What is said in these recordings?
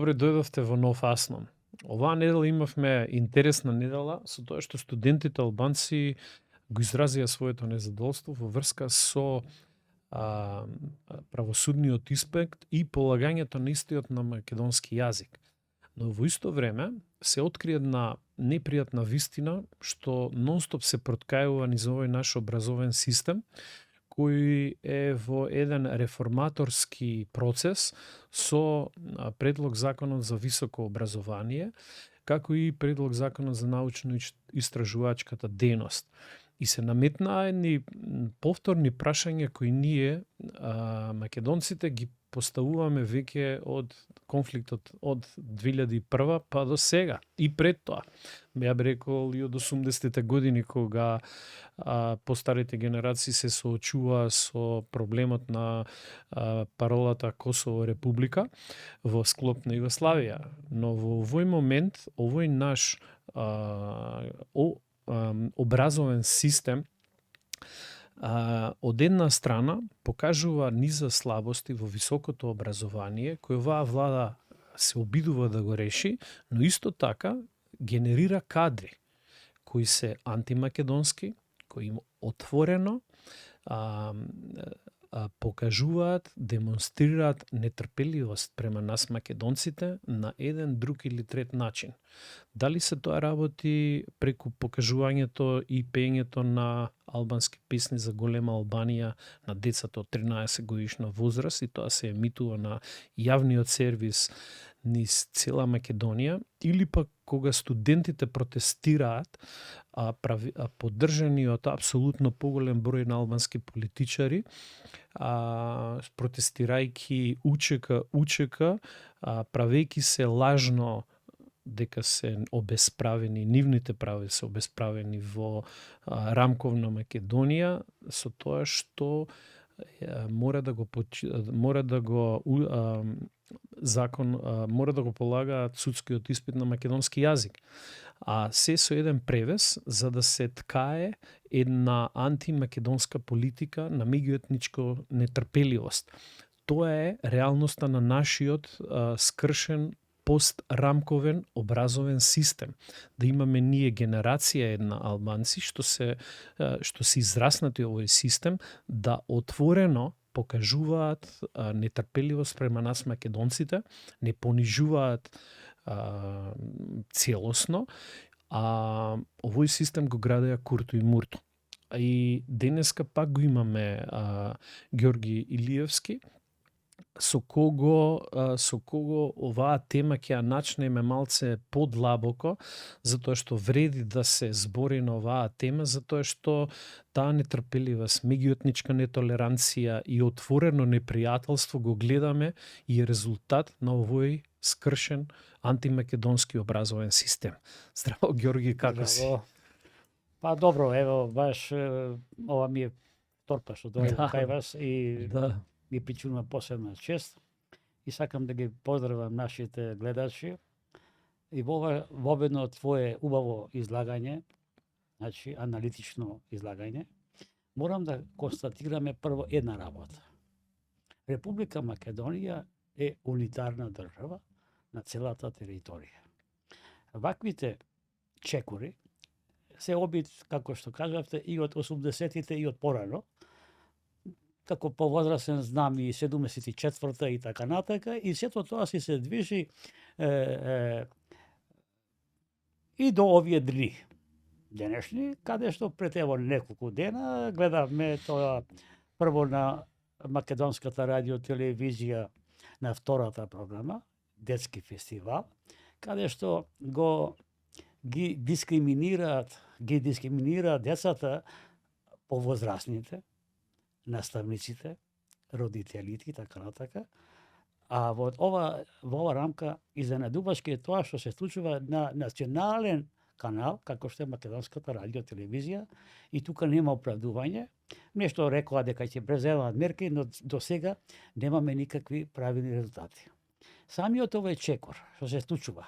Добре дојдовте во нов Асном. Оваа недела имавме интересна недела со тоа што студентите албанци го изразија своето незадоволство во врска со правосудниот испит и полагањето на истиот на македонски јазик. Но во исто време се откри една непријатна вистина што нонстоп се проткајува низ овој наш образовен систем, кој е во еден реформаторски процес со предлог законот за високо образование, како и предлог законот за научно-истражувачката дејност. И се наметнаа едни повторни прашања кои ние, македонците, ги поставуваме веќе од конфликтот од 2001 па до сега. И пред тоа. Ја би рекол и од 80-те години, кога постарите генерации се соочува со проблемот на паролата Косово Република во склоп на Југославија. Но во овој момент, овој наш образовен систем од една страна покажува низа слабости во високото образование, кој оваа влада се обидува да го реши, но исто така генерира кадри кои се антимакедонски, кои им отворено покажуваат, демонстрираат нетрпеливост према нас македонците на еден, друг или трет начин. Дали се тоа работи преку покажувањето и пеењето на албански песни за голема Албанија на децата од 13 годишна возраст, и тоа се емитува на јавниот сервис низ цела Македонија, или пак кога студентите протестираат, поддржани од апсолутно поголем број на албански политичари, протестирајќи УЧК, правејќи се лажно дека се обесправени, нивните прави се обесправени во рамковна Македонија, со тоа што мора да го полагаат судскиот испит на македонски јазик. А се со еден превес за да се ткае една антимакедонска политика на меѓуетничко нетрпеливост. Тоа е реалноста на нашиот скршен пострамковен образовен систем. Да имаме ние генерација една албанци што се израснати овој систем, да отворено покажуваат нетрпеливост према нас македонците, не понижуваат целосно, овој систем го градеа Курту и Мурту. И денеска пак го имаме Ѓорги Илиевски, со кого оваа тема ќе ја начнеме малце подлабоко, затоа што вреди да се збори на оваа тема, затоа што таа нетрпеливост, меѓуетничка нетолеранција и отворено непријателство го гледаме и е резултат на овој скршен антимакедонски образовен систем. Здраво, Ѓорги, како си? Па добро, ево, баш ова ми е вторпа што дојде кај вас и ми причинува посебна чест и сакам да ги поздравам нашите гледачи и во едно твое убаво излагање, значи аналитично излагање, морам да констатираме прво една работа. Република Македонија е унитарна држава на целата територија. Ваквите чекори се обид, како што кажавте, и од 80-тите и од порано, како повозрасен знам и 74-та и така натака, и сето тоа се движи и до овие дни денешни, каде што пред ево неколку дена гледавме тоа прво на Македонската радиотелевизија на втората програма, детски фестивал, каде што ги дискриминираат децата повозрасните, наставниците, родителите и така натака. А во ова рамка изненадувачки е тоа што се случува на национален канал, како што е Македонската радиотелевизија, и тука нема оправдување. Нешто рекоа дека ќе преземаат мерки, но до сега немаме никакви правилни резултати. Самиот овој чекор што се случува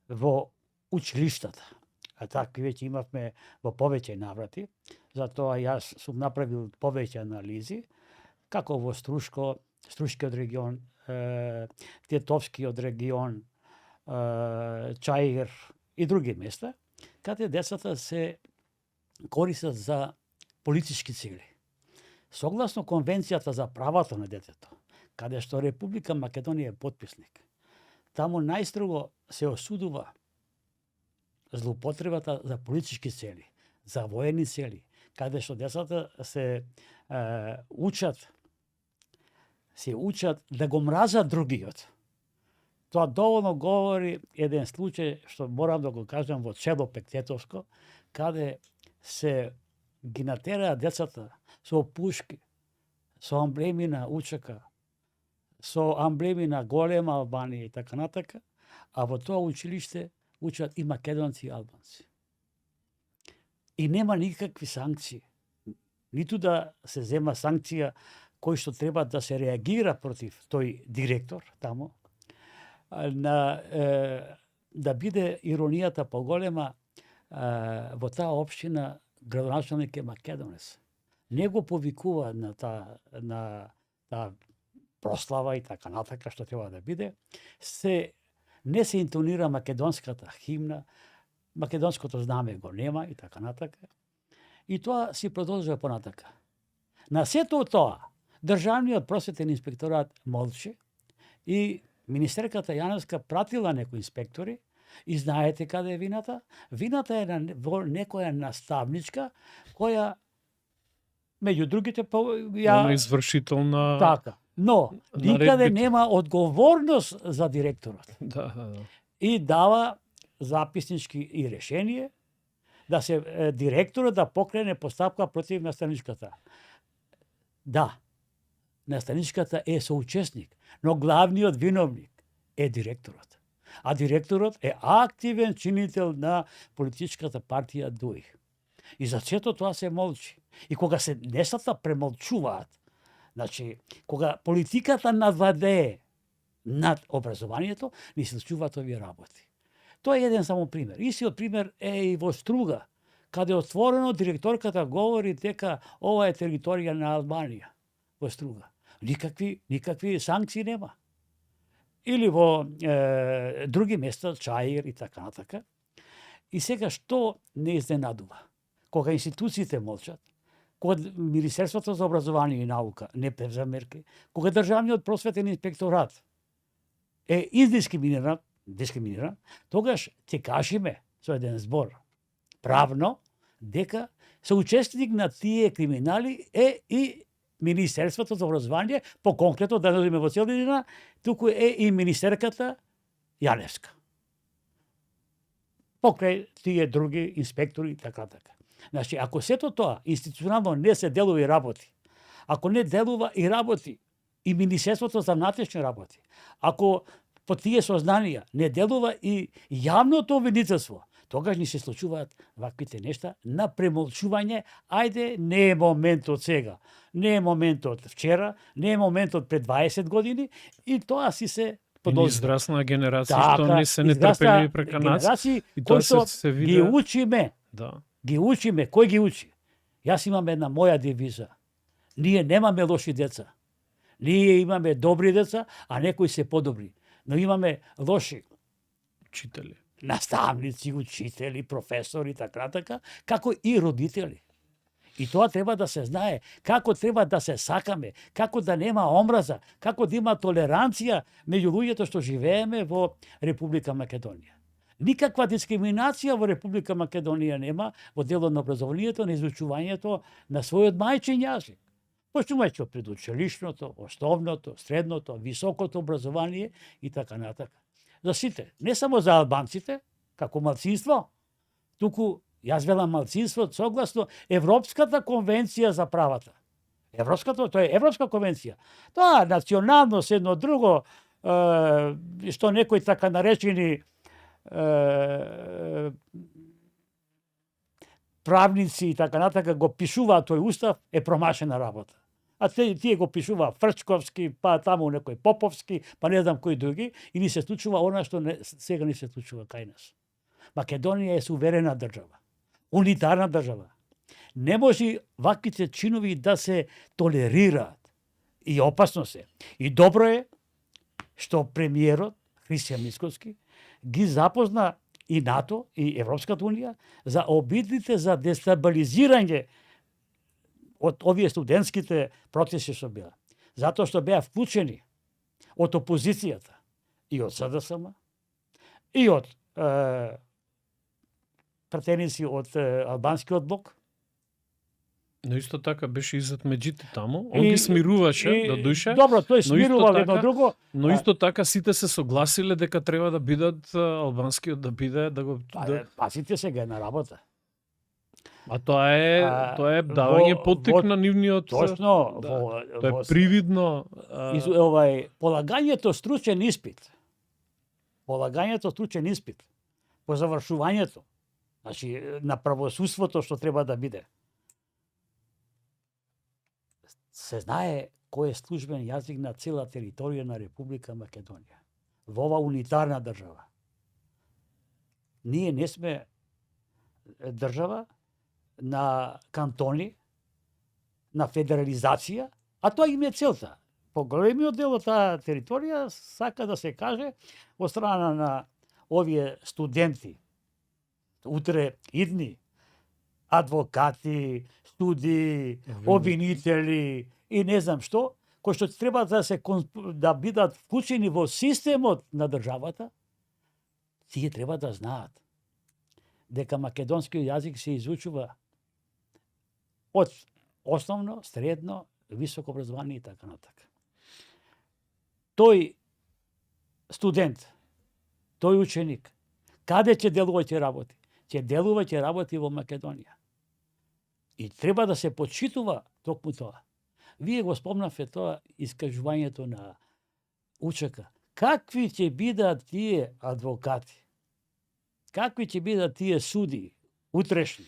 во училиштата, а такви веќе имавме во повеќе наврати, затоа јас сум направил повеќе анализи, како во Струшкиот регион, Тетовски од регион, Чаир и други места, каде децата се користат за политички цели. Согласно Конвенцијата за правата на детето, каде што Република Македонија е потписник, таму најстрого се осудува злоупотребата за политички цели, за воени цели, каде што децата се учат да го мразат другиот. Тоа доволно говори еден случај што морам да го кажам во село Пектетовско, каде се ги натераа децата со пушки, со амблеми на УЧК, со амблеми на голема Албанија и така натака, а во тоа училиште учат и македонци и албанци. И нема никакви санкции. Ниту да се зема санкција кој што треба да се реагира против тој директор тамо, да биде иронијата поголема, во таа општина градоначалник е македонец. Не го повикува на таа прослава и така натака што треба да биде. Не се интонира македонската химна, македонското знаме го нема и така натака. И тоа си продолжува понатака. На сето тоа, Државниот просветен инспекторат молчи и министерката Јаневска пратила некои инспектори и знаете каде е вината? Вината е во некоја наставничка која меѓу другите Она извршител на така, но никаде нема одговорност за директорот. Да. И дава записнички и решение да се директорот да покрене постапка против наставничката. Да, наставничката е соучесник, но главниот виновник е директорот. А директорот е активен чинител на политичката партија ДУИ. И за сето тоа се молчи. И кога се нешата премолчуваат, значи, кога политиката надвладее над образованието, ни се случуваат овие работи. Тоа е еден само пример. Истиот пример е и во Струга, каде отворено директорката говори дека ова е територија на Албанија во Струга. Никакви санкции нема. Или во други места, Чаир и така натака. И сега што не изненадува? Кога институциите молчат, кога Министерството за образование и наука не превзема мерки, кога Државниот просветен инспекторат е дискриминиран, тогаш ќе кажеме со еден збор правно дека соучесник на тие криминали е и Министерството за образование, по-конкретно да не одиме во целина, туку е и министерката Јаневска. Покрај тие други инспектори и така. Значи, ако сето тоа институционално не се делува и работи, ако не делува и работи и Министерството за внатрешни работи, ако по тие сознанија не делува и јавното обвинителство, тогаш ни се случуваат ваквите нешта на премолчување. Ајде, не е моментот сега, не е моментот вчера, не е моментот пред 20 години и тоа си се подолжува. Израсна генерација што не се нетрпеливи прека нас. И тоа се ги учиме. Да. Ги учиме. Кој ги учи? Јас имам една моја девиза. Ние немаме лоши деца. Ние имаме добри деца, а некои се подобри. Но имаме лоши учители, наставници, учители, професори, така, како и родители. И тоа треба да се знае, како треба да се сакаме, како да нема омраза, како да има толеранција меѓу луѓето што живееме во Република Македонија. Никаква дискриминација во Република Македонија нема во делот на образованието, на изучувањето на својот мајчин јазик. Почнувајќи од предучилишното, основното, средното, високото образование и така натака. За сите, не само за албанците, како малцинство, туку јас велам малцинство согласно Европската конвенција за правата. Тоа е Европска конвенција. Тоа националност едно друго, што некои така наречени правници и така натака го пишуваат тој устав, е промашена работа. А тие го пишува Фрчковски, па таму некој Поповски, па не знам кои други, и ни се случува она што сега ни се случува кај нас. Македонија е суверена држава, унитарна држава. Не може ваквите чинови да се толерираат. И опасно се. И добро е што премиерот Христијан Мицкоски ги запозна и НАТО и Европската унија за обидите за дестабилизирање од овие студентските процеси што беа. Затоа што беа вклучени од опозицијата и од СДСМ и од пратеници од албанскиот блок. Но исто така беше Изет Меджити таму, он ги смируваше да душе. Добро, тој смирувал едно друго. Но исто така сите се согласиле дека треба да бидат албанскиот да биде да го Пазите сега една работа. А тоа е давање поттик на нивниот. Точно, тоа е привидно полагањето стручен испит. Полагањето стручен испит по завршувањето. Значи на правосудството што треба да биде. Се знае кој е службен јазик на цела територија на Република Македонија. Во ова унитарна држава. Ние не сме држава на кантони, на федерализација, а тоа им е целта. Поголемиот дел од таа територија сака да се каже од страна на овие студенти, утре идни адвокати, студии, обвинители и не знам што, кои што треба да бидат вклучени во системот на државата, тие треба да знаат дека македонскиот јазик се изучува од основно, средно, високо образование и така натака. Тој студент, тој ученик, каде ќе делува ќе работи? Ќе делува ќе работи во Македонија. И треба да се почитува токму тоа. Вие го спомнавте тоа искажувањето на УЧК. Какви ќе бидат тие адвокати? Какви ќе бидат тие суди, утрешни,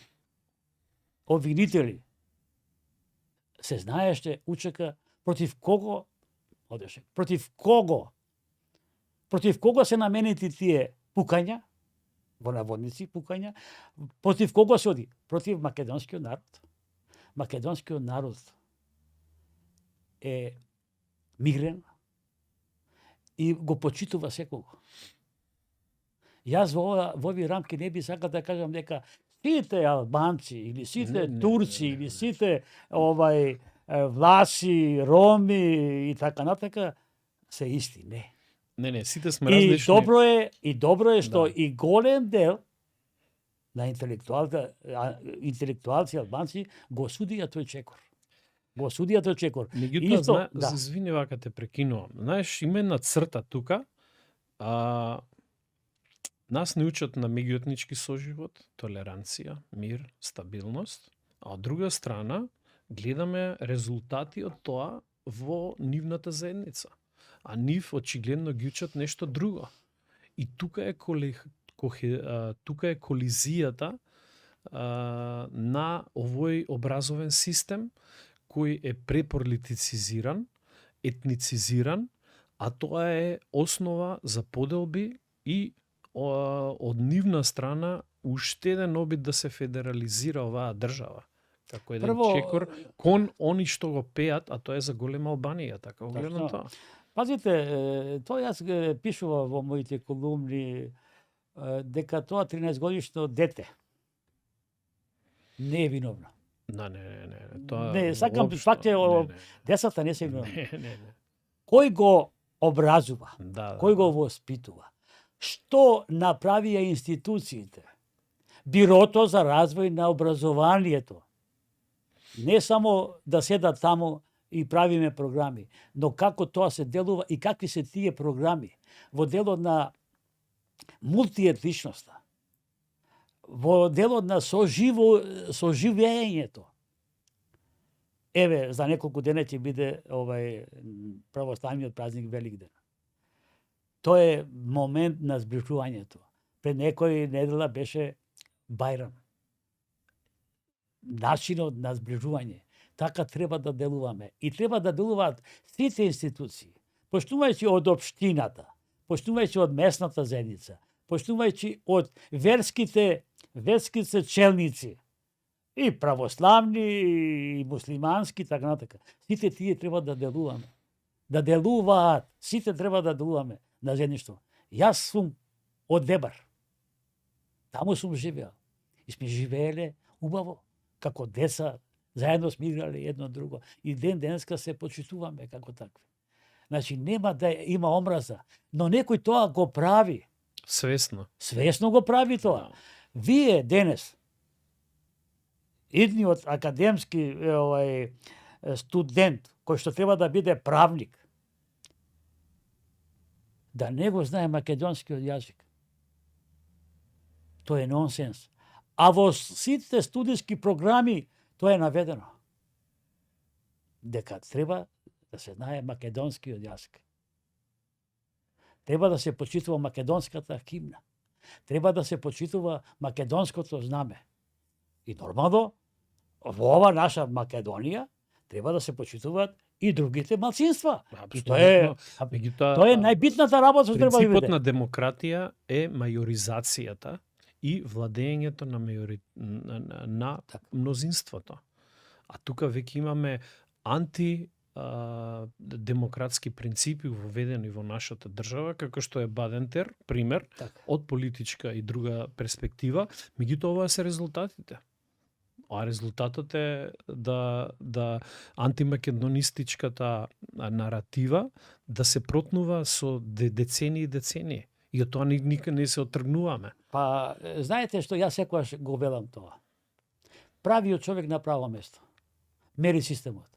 обвинители? Се знаеше УЧК против кого одеше? Против кого? Против кого се наменети тие пукања? Во наводници пукања, против кого се оди? Против македонскиот народ. Македонскиот народ е мирен и го почитува секого. Јас во овие рамки не би сакал да кажам дека сите албанци или сите турци или сите власи, роми и така натака се исти, не. Не, сите сме различни. И добро е што и голем дел на интелектуалци албанци го судија тој чекор. Меѓутоа, извини вака те прекинувам. Знаеш, има една црта тука, нас не учат на меѓуетнички соживот, толеранција, мир, стабилност, а од друга страна гледаме резултати од тоа во нивната заедница. А нив очигледно ги учат нешто друго. И тука е колизијата на овој образовен систем кој е преполитицизиран, етницизиран, а тоа е основа за поделби и од нивна страна уште еден обид да се федерализира оваа држава. Како еден чекор кон они што го пеат, а тоа е за голема Албанија, така го гледам тоа. Пазите, тоа јас пишува во моите колумни дека тоа 13-годишно дете не е виновно. Не. Тоа не, сакам пак децата не се виновни. Не. Кој го образува? Кој го Да. воспитува? Што направија институциите? Бирото за развој на образованието. Не само да седат таму и правиме програми, но како тоа се делува и какви се тие програми во делот на мултиетничноста, во делот на соживењето. Еве, за неколку дена ќе биде православниот празник Великден. Тоа е момент на зближувањето. Пред некој недела беше Бајрам. Начинот на зближување. Така треба да делуваме. И треба да делуваат сите институции, почнувајќи од општината, почнувајќи од местната заедница, почнувајќи од верските челници, и православни, и муслимански, така натака. Сите тие треба да делуваме. да делуваат. Сите треба да делуваме на заедништво. Јас сум од Вебар. Таму сум живеал. И сме живееле убаво, како деца, заедно сме играли едно друго. И ден денеска се почитуваме како такви. Значи, нема да има омраза, но некој тоа го прави. Свесно. Свесно го прави тоа. Вие денес, идниот академски студент, кој што треба да биде правник, да не го знае македонскиот јазик. Тоа е нонсенс. А во сите студиски програми тоа е наведено. Дека треба да се знае македонскиот јазик. Треба да се почитува македонската химна. Треба да се почитува македонското знаме. И нормално, во ова наша Македонија, треба да се почитуваат и другите малцинства. И тоа е најбитната работа што треба да биде. Принципот на демократија е мајоризацијата и владењето на мнозинството. А тука веќе имаме демократски принципи воведени во нашата држава, како што е Бадентер, пример, од политичка и друга перспектива, меѓутоа ова се резултатите. А резултатот е да антимакедонистичката наратива да се протнува со децении и децении. И од тоа никаде не се отргнуваме. Па, знаете што јас секогаш го велам тоа. Правиот човек на право место. Мери системот.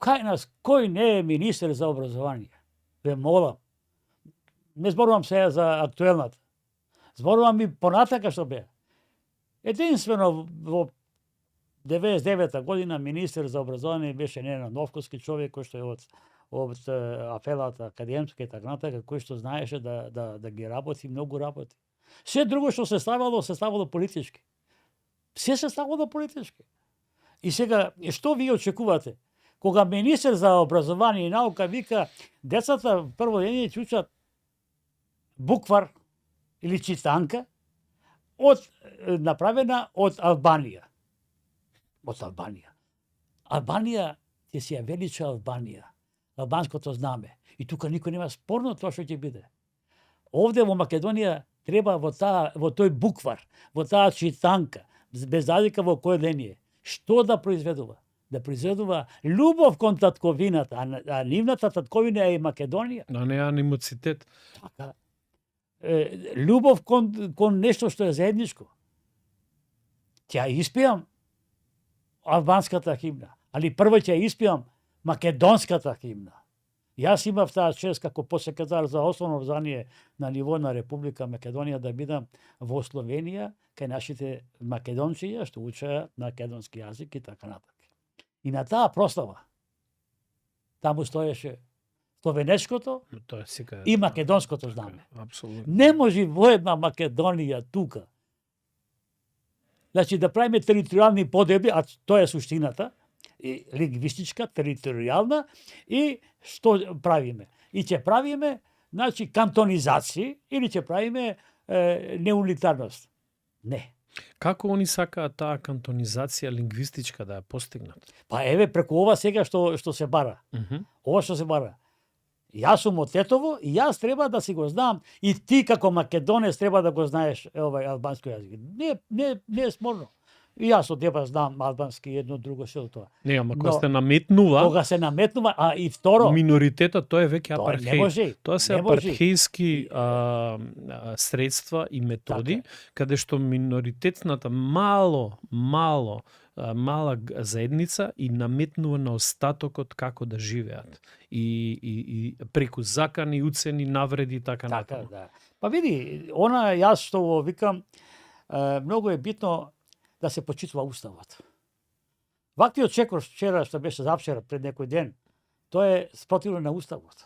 Кој не е министер за образование? Ве молам. Не зборувам сега за актуелната. Зборувам и понатака што бе. Единствено во 99-та година министер за образование беше Нена Новковски, човек кој што е од апелата академска и така натака, кој што знаеше да ги работи, многу работи. Се друго што се ставало политички. Се ставало политички. И сега, што ви очекувате? Кога министер за образование и наука вика децата прво дење ќе учат буквар или читанка направена од Албанија. Од Албанија. Албанија ќе се ја велича Албанија. Албанското знаме. И тука никој нема спорно тоа што ќе биде. Овде во Македонија треба во тој буквар, во таа читанка, без разлика во кој ден е, што да произведува? Да произведува љубов кон татковината, а нивната татковина е Македонија. А не анимоцитет. Така. Љубов кон нешто што е заедничко. Ќе испеам албанската химна, али прво ќе испеам македонската химна. Јас имав таа чест како посекретар за основно образование на ниво на Република Македонија да бидам во Словенија кај нашите македонци што учеа македонски јазик и така натаму. И на таа прослава таму стоеше словенечкото и македонското знаме. Не може во една Македонија тука. Значи да правиме територијални подели, а тоа е суштината, и лингвистичка, територијална, и што правиме? И ќе правиме, значи, кантонизација или ќе правиме неунитарност. Не. Како они сакаат таа кантонизација лингвистичка да ја постигнат? Па еве преку ова сега што се бара. Ова што се бара. Јас сум од Тетово и јас треба да си го знам и ти како македонец треба да го знаеш албански јазик. Не е спорно. И јас од тебе знам албански едно друго се тоа. Не, ама кога се наметнува, а и второ, миноритетот тоа е веќе апартхеид. Тоа се апартхејски средства и методи, каде што миноритетната мала заедница и наметнува на остатокот како да живеат. И преку закани, уцени, навреди и така натаму. Да. Па види, јас што го викам, многу е битно да се почитува уставот. Ваквиот чекор вчера што беше завчера пред некој ден, тоа е спротивно на уставот.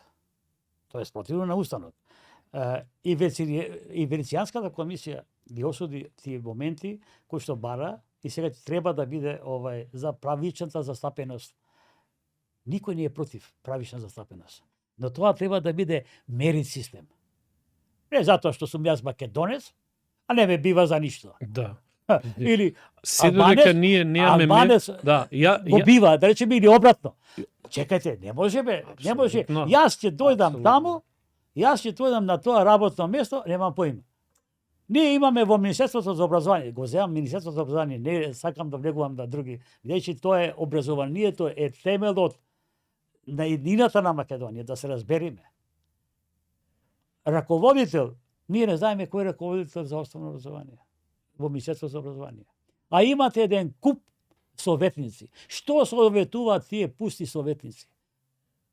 И Венецијанската комисија ги осуди тие моменти кои што бара и сега треба да биде за правичната застапеност. Никој не е против правична застапеност. Но тоа треба да биде мерит систем. Не затоа што сум јас македонец, а не ме бива за ништо. Да. Или се додека ние немаме го бива, да речеме, или обратно. Чекајте, не може бе, не може. Јас ќе дојдам таму, јас ќе дојдам на тоа работно место, немам поима. Ние имаме во Министерството за образование, го земам Министерството за образование, не сакам да влегувам на други, бидејќи тоа е образованието е темелот на еднината на Македонија, да се разбериме. Раководител, ние не знаеме кој е раководител за основно образование во Министерството за образование. А имате еден куп советници. Што советуваат тие пусти советници?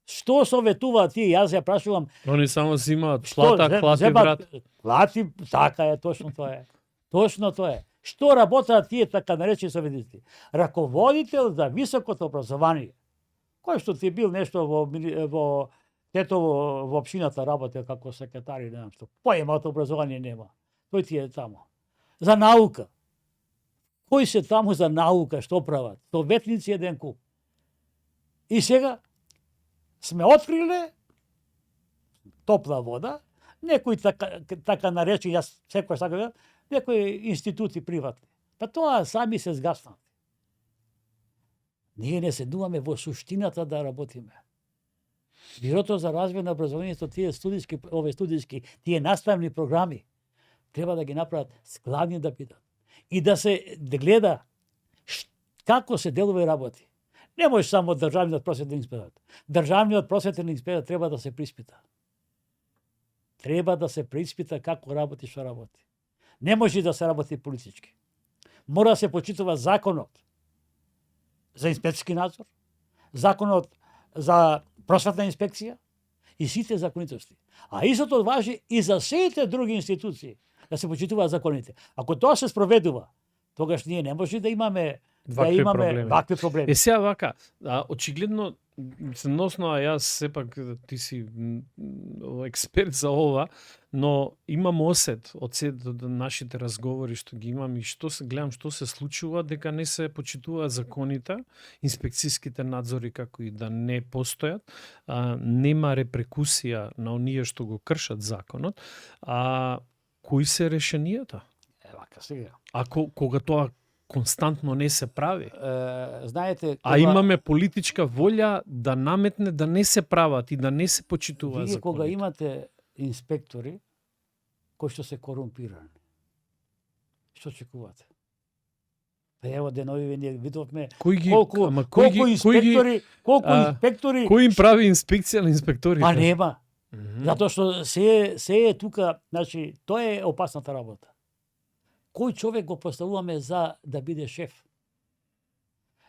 Што советуваат тие? Јас ја прашувам. Они само взимаат плата, клати брат. Клати, така е, точно тоа е. Точно тоа е. Што работат тие така наречени советници? Раководител за високото образование. Кој што ти бил нешто во Тетово во општината работел како секретар, не знам што. Поема од образование нема. Тој ти е таму. За наука. Кои се таму за наука, што прават? Советници еден куп. И сега сме откриле топла вода, некои така наречени, јас секој сакам, некои институти приватни. Па тоа сами се згаснат. Ние не седнуваме во суштината да работиме. Бирото за развој на образованието, тие студиски, тие наставни програми, треба да ги направат складни да бидат. И да се гледа како се делува и работи. Не може само државниот просветен инспектор. Државниот просветен инспектор треба да се приспита. Треба да се приспита како работи, што работи. Не може да се работи политички. Мора да се почитува законот за инспекцијски надзор, законот за просветна инспекција и сите законитости. А истото важи и за сите други институции, да се почитуваат законите. Ако тоа се спроведува, тогаш ние не може да имаме вакви проблеми. Сега вака, очигледно односно, а јас сепак ти си експерт за ова, но имам осет од нашите разговори што ги имам и што се гледам што се случува, дека не се почитуваат законите, инспекцијските надзори како и да не постојат, нема репрекусија на оние што го кршат законот, кои се решенијата? Вака сега. Кога тоа константно не се прави. Знаете, а имаме политичка волја да наметне да не се прават и да не се почитуваат законите. Кога имате инспектори кои што се корумпирани, што очекувате? Па ево денови ние видовме колку инспектори кој им прави инспекција на инспекторите? Па нема. Затоа што се е тука, значи тоа е опасната работа. Кој човек го поставуваме за да биде шеф?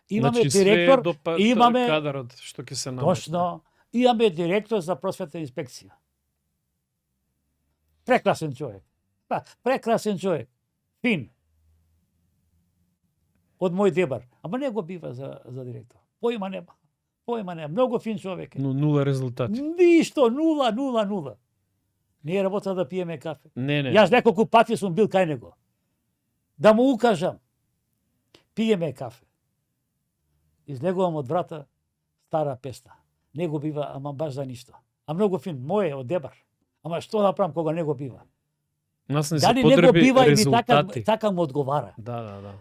Имаме директор, имаме кадарот што ќе се наметне. Точно, имаме директор за просветна инспекција. Прекрасен човек. Прекрасен човек. Фин. Од мој дебар. Ама не го бива за директор. Поима нема. Многу фин човек е. Но нула резултати. Ништо, нула. Не работа да пиеме кафе. Не. Јас неколку пати сум бил кај него. Да му укажам. Пиеме кафе. Излегувам од врата, стара песна. Не го бива, ама баш за ништо. А многу фин, мој од дебар. Ама што да правам кога не го бива? Нас не се потреби резултати. Или така му одговара. Да.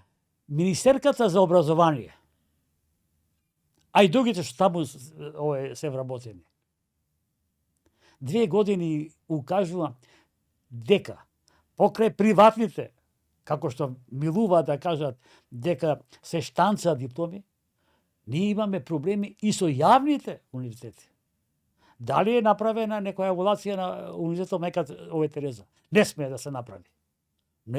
Министерката за образование, а и другите што таму се вработени, 2 години укажува дека покрај приватните, како што милува да кажат дека се штанца дипломи, ние имаме проблеми и со јавните универзитети. Дали е направена некоја еволација на универзитетот Мајка Тереза? Не смее да се направи. На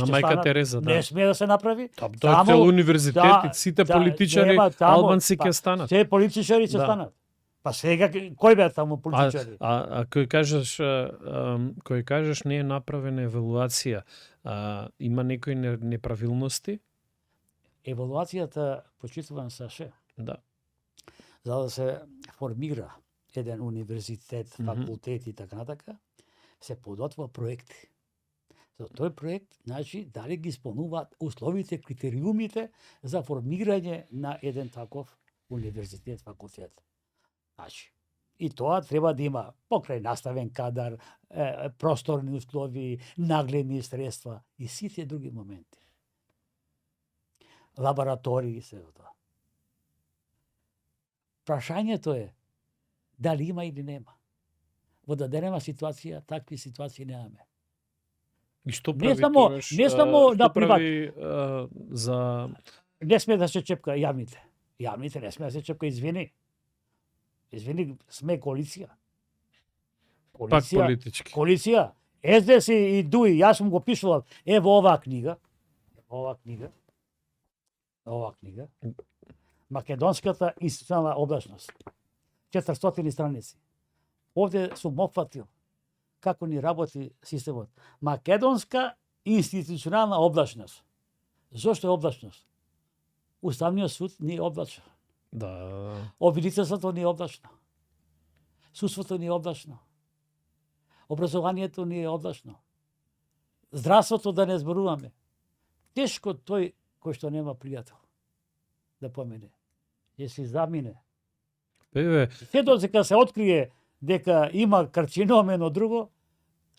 Мајка Тереза, да. Не смее да се направи. Тоа цел универзитет и сите политичари албанци ќе станат. Се политичари ќе станат. Па сега кој беа таму политичари? Кој кажеш не е направена евалуација, има некои неправилности? Евалуацијата почитувам Саше. Да. За да се формира еден универзитет, факултет и така натака, се подготвува проекти. За тој проект, значи, дали ги исполнуваат условите, критериумите за формирање на еден таков универзитет, факултет. Значи, И тоа треба да има покрај наставен кадар, просторни услови, нагледни средства и сите други моменти. Лаборатории се тоа. Прашањето е дали има или нема. Во дадена ситуација, такви ситуации немаме. И што Не прави само- тогаш, не само што на приват. прави за Не сме да се чепка јавните. Јавните не сме да се чепка, извини. Извини, сме коалиција. пак политички? Коалиција. СДС и ДУИ, јас сум го пишувал, ево оваа книга. Оваа книга. Македонската институционална облачност. 400 страници. Овде сум опфатил како ни работи системот. Македонска институционална облачност. Зошто е облачност? Уставниот суд не е облачен. Да. Обвинителството не е облачно. Судството не е облачно. Образованието не е облачно. Здравството да не зборуваме. Тешко тој кој што нема пријател да помине. Если замине. Еве, Се додека се открие дека има карцином едно друго,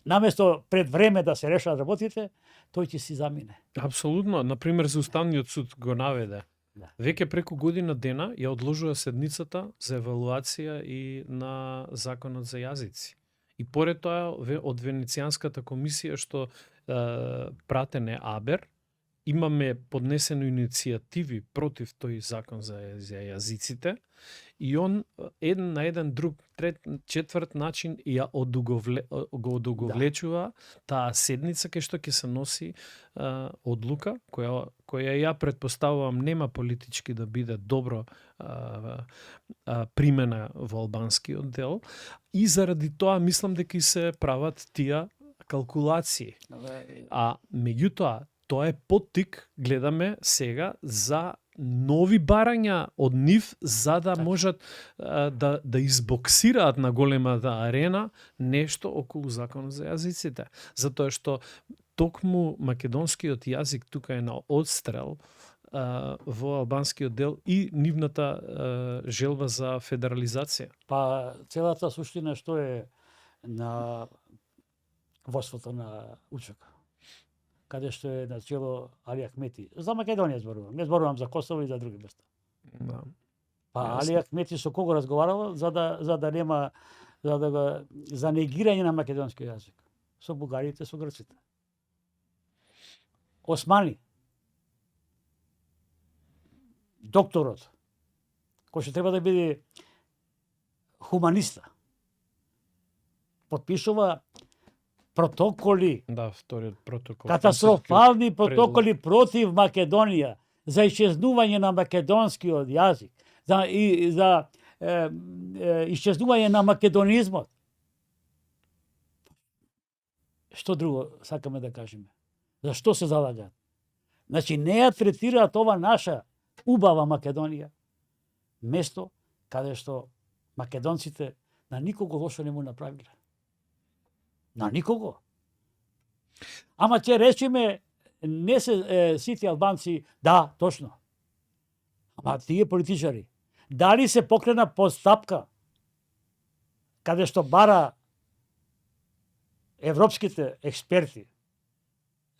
наместо пред време да се решат работите, тој ќе си замине. апсолутно, на пример за Уставниот суд го наведе. Да. Веќе преку година дена ја одложува седницата за евалуација и на законот за јазици. И поред тоа од Венецијанската комисија што пратене АБЕР, имаме поднесено иницијативи против тој закон за јазиците и он на еден друг, трет, четврт начин ја го одуговлечува таа седница кај што ќе се носи одлука која ја претпоставувам нема политички да биде добро примена во албанскиот дел и заради тоа мислам дека и се прават тие калкулации. А меѓутоа тоа е поттик, гледаме сега, за нови барања од нив, за да можат да избоксираат на големата арена нешто околу законот за јазиците. Затоа што токму македонскиот јазик тука е на одстрел во албанскиот дел и нивната желба за федерализација. Па целата суштина што е на водството на УЧК, каде што е на чело Али Ахмети. За Македонија зборувам, не зборувам за Косово и за други места. Да. Па Али Ахмети со кого разговарал за да нема за негирање на македонскиот јазик? Со бугарите, со грците. Османи, докторот, кој што треба да биде хуманиста, подпишува протоколи, Да, вториот протокол. катастрофални протоколи против Македонија за исчезнување на македонскиот јазик, за исчезнување на македонизмот. Што друго сакаме да кажеме? Зашто се залагаат? Значи не ја третираат ова наша убава Македонија, место каде што македонците на никого лошо не му направиле. На никого. Ама ќе речеме, не се сите албанци, да, точно. Ама тие политичари, дали се покрена постапка каде што бара европските експерти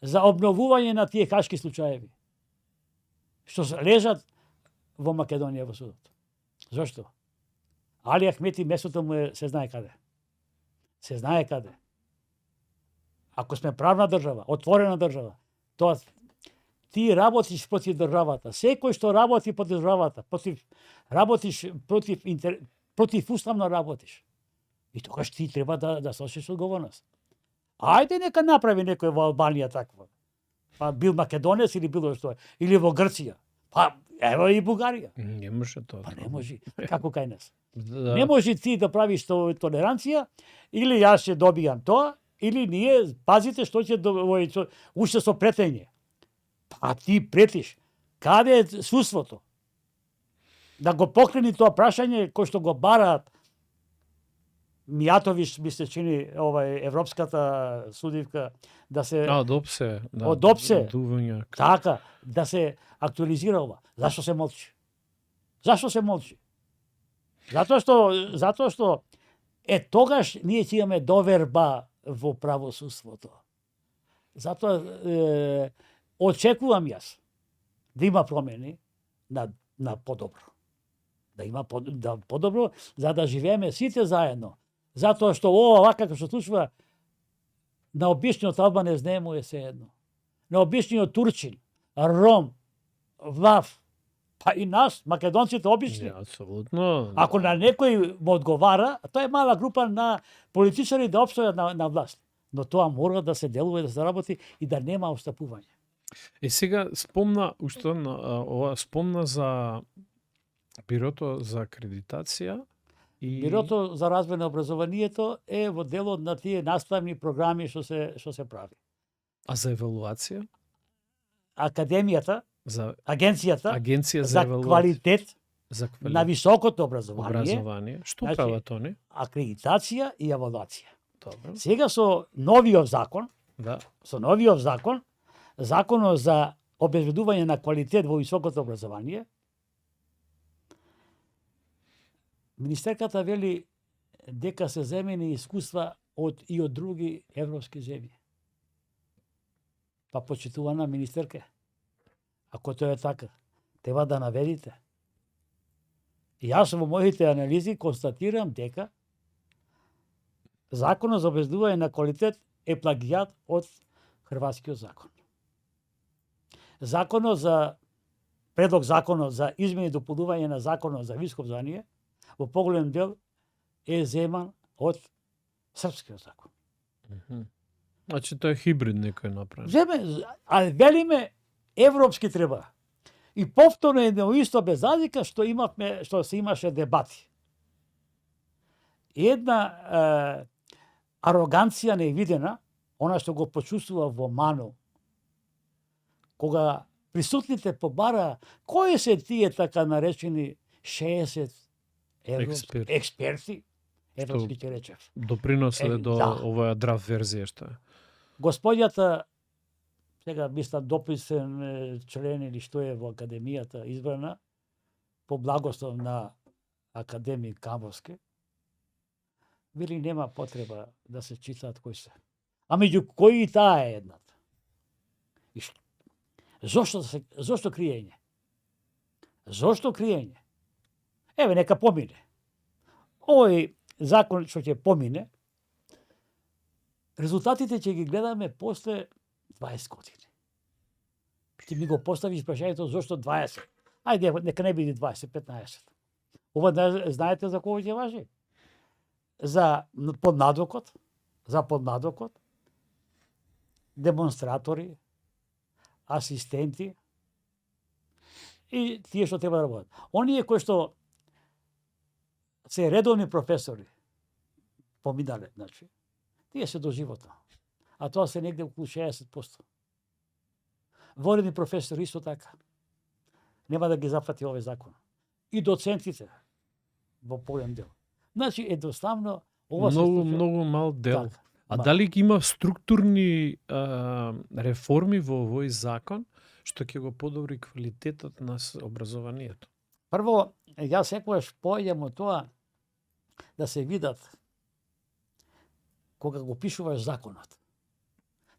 за обновување на тие хашки случаеви што лежат во Македонија во судот. Зошто? Али Ахмети местото му е се знае каде. Се знае каде. Ако сме правна држава, отворена држава, тоа ти работиш против државата. Секој што работи против државата, против уставно работиш. И тогаш ти треба да сносиш одговорност. Ајде нека направи некој во Албанија такво. Па бил македонец или било што, или во Грција. Па ево и Бугарија. Не може тоа. Па не може. Како кај нас? Да. Не може ти да правиш толеранција, или јас ќе добијам тоа, или ние, пазите што ќе уште со претење. Па ти претиш. Каде е судството? Да го покрени тоа прашање кој што го бараат Мијатовиш, ми се чини, европската судивка, да се... од ОПСЕ. Да, од ОПСЕ. Дувањак. Така, да се актуализира ова. Зашто се молчи? Зашто се молчи? Затоа што тогаш ние ќе имаме доверба во правосудството. Затоа очекувам јас да има промени на подобро. Да има подобро, за да живееме сите заедно. Затоа што ова како што случува на обичниот албанец не му е сеедно. На обичниот турчин, ром, влав, па и нас, македонците обични. Апсолутно. Ако на некој му одговара, тоа е мала група на политичари да опстојат на власт. Но тоа мора да се делува, да се работи и да нема отстапување. Сега спомна уште спомна за Бирото за акредитација и Бирото за развој на образованието е во делот на тие наставни програми што се прави. А за евалуација? Академијата, За агенција за квалитет за на високото образование, Што значи, прават они? акредитација и евалуација. Добро. Сега со новиот закон, Да. законот за обезбедување на квалитет во високото образование, министерката вели дека се земени искуства од други европски земји. Па почитувана министерке, ако тоа е така, треба да наведите. И јас во моите анализи констатирам дека Законот за обезбедување на квалитет е плагијат од хрватскиот закон. Предлог законот за измени и дополнување на законот за високо образование во поголем дел е земан од српскиот закон. Значи тоа е хибрид некој направен. А велиме европски треба. И повторно е исто без разлика што се имаше дебати. Една ароганција невидена, она што го почувствува во Ману, кога присутните побара кои се тие така наречени 60 експерти, европски ќе речев. Доприносе до оваа драфт верзија што е. Господјата, сега мисля дописен член или што е во академијата избрана, по благослов на академик Камовски, вели нема потреба да се читаат кои се. А меѓу кои таа е едната? И зошто криење? Зошто криење? Еве, нека помине. Овој закон што ќе помине, резултатите ќе ги гледаме после 20 години. Ти ми го поставиш прашањето зошто 20? Ајде, нека не биде 20, 15. Ова знаете за кого ќе важи? За поднадокот, демонстратори, асистенти и тие што треба да работат. Оние кои што се редовни професори, поминале, значи, тие се доживотно. А тоа се негде околу 60%. Воредни професори исто така. Нема да ги зафати овој закон. И доцентите во поголем дел. Значи, едноставно, ова многу мал дел. Так, А дали ги има структурни реформи во овој закон што ќе го подобри квалитетот на образованието? Прво, јас секогаш поаѓам од тоа да се видат кога го пишуваш законот.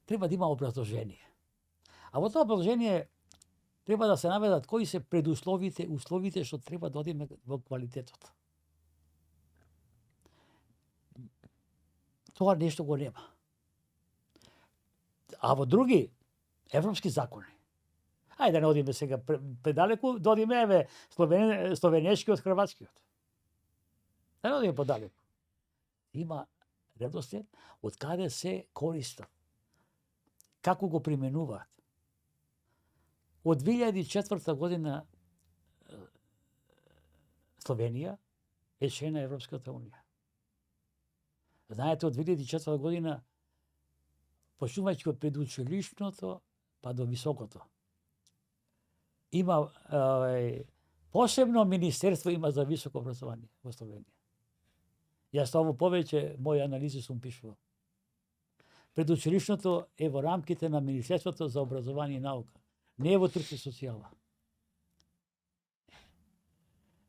Треба да има образложение. А во тоа образложение треба да се наведат кои се условите што треба да одиме во квалитетот. Тоа нешто го нема. А во други европски закони, ајде да не одиме сега предалеку, да одиме еве словенешкиот, хрватскиот. Да не одиме подалеку. Има редослед од каде се користат. Како го применуваат. Од 2004 година Словенија е член на Европската унија. Знаете, од 2004 година, почнувајќи од предучилишното па до високото, има посебно министерство има за високо образование во Словенија. Јас тоа повеќе мои анализи сум пишувал. Предучилишното е во рамките на Министерството за образование и наука. Не е во труд и социјала.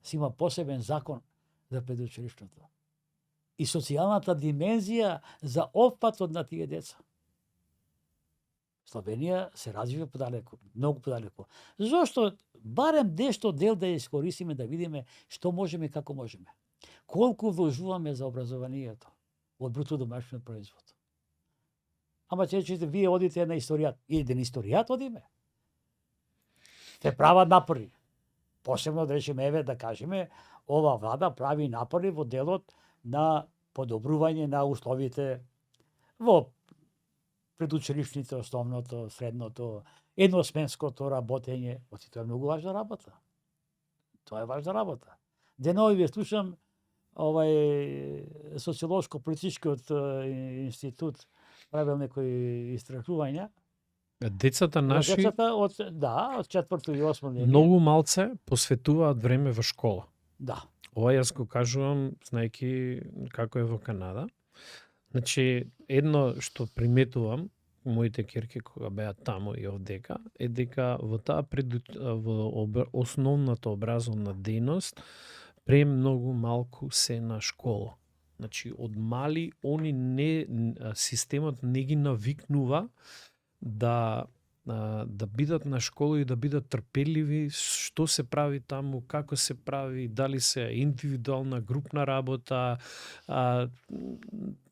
Си има посебен закон за предучилишното. и социјалната димензија за опфатот на тие деца. Словенија се развива подалеку, многу подалеку. Зошто барем нешто дел да искористиме, да видиме што можеме и како можеме. Колку вложуваме за образованието од бруто домашен производ. Ама чечете, вие одите на историјат. Иде на историјат одиме. Се прават напори. Посебно да речеме, еве да кажеме, ова влада прави напори во делот на подобрување на условите во предучилишните, основното, средното, едносменското работење. Тоа е многу важна работа. Тоа е важна работа. Денови ве слушам социолошко-политичкиот институт правил некои истражувања. Децата наши Децата од 4 и 8 линија. многу малце посветуваат време во школа. Да. Ова јас го кажувам, знаеки како е во Канада. Значи, едно што приметувам, моите ќерки кога беа таму и овдека, е дека во таа основната образовна дејност премногу малку се на школа. Значи, од мали системот не ги навикнува да бидат на школа и да бидат трпеливи, што се прави таму, како се прави, дали се индивидуална, групна работа,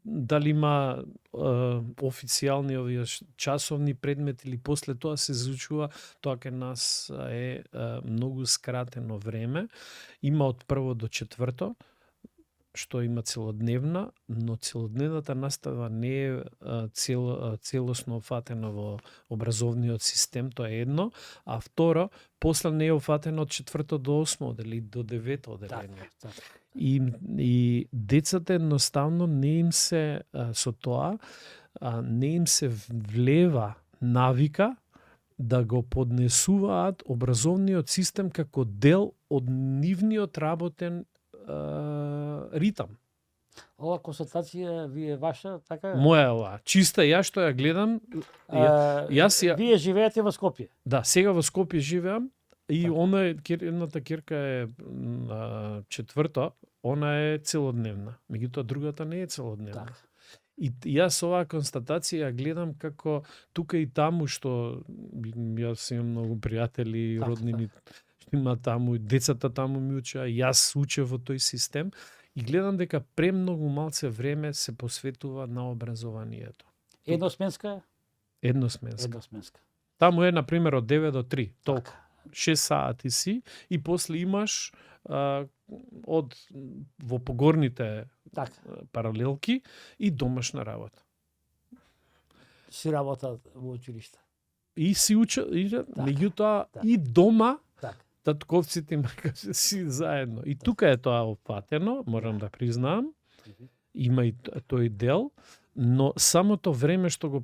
дали има официјални овие часовни предмети или после тоа се изучува, тоа кај нас е многу скратено време. Има од 1 до 4, што има целодневна, но целодневната настава не е целосно офатена во образовниот систем, тоа е едно, а второ, после не е офатено од 4 до 8 или до 9 оделение. И децата едноставно не им се со тоа не им се влева навика да го поднесуваат образовниот систем како дел од нивниот работен ритам. Ова констатација ви е ваша, така? Моја ова. Чиста ја што ја гледам. Вие живеете во Скопје? Да, сега во Скопје живеам и така. едната ќерка е 4, она е целодневна. Меѓутоа другата не е целодневна. Так. И јас оваа констатација ја гледам како тука и таму што јас имам многу пријатели, роднини, има таму, децата таму ми учеа, јас учев во тој систем и гледам дека премногу малце време се посветува на образованието. Едносменска? Едносменска. Таму е, например, од 9 до 3, толку. 6 сати си и после имаш во погорните паралелки и домашна работа. Си работа во училиште. И си меѓутоа и дома татковците и мајките си заедно. И тука е тоа опатено, морам да признам, има и тој дел, но самото време што го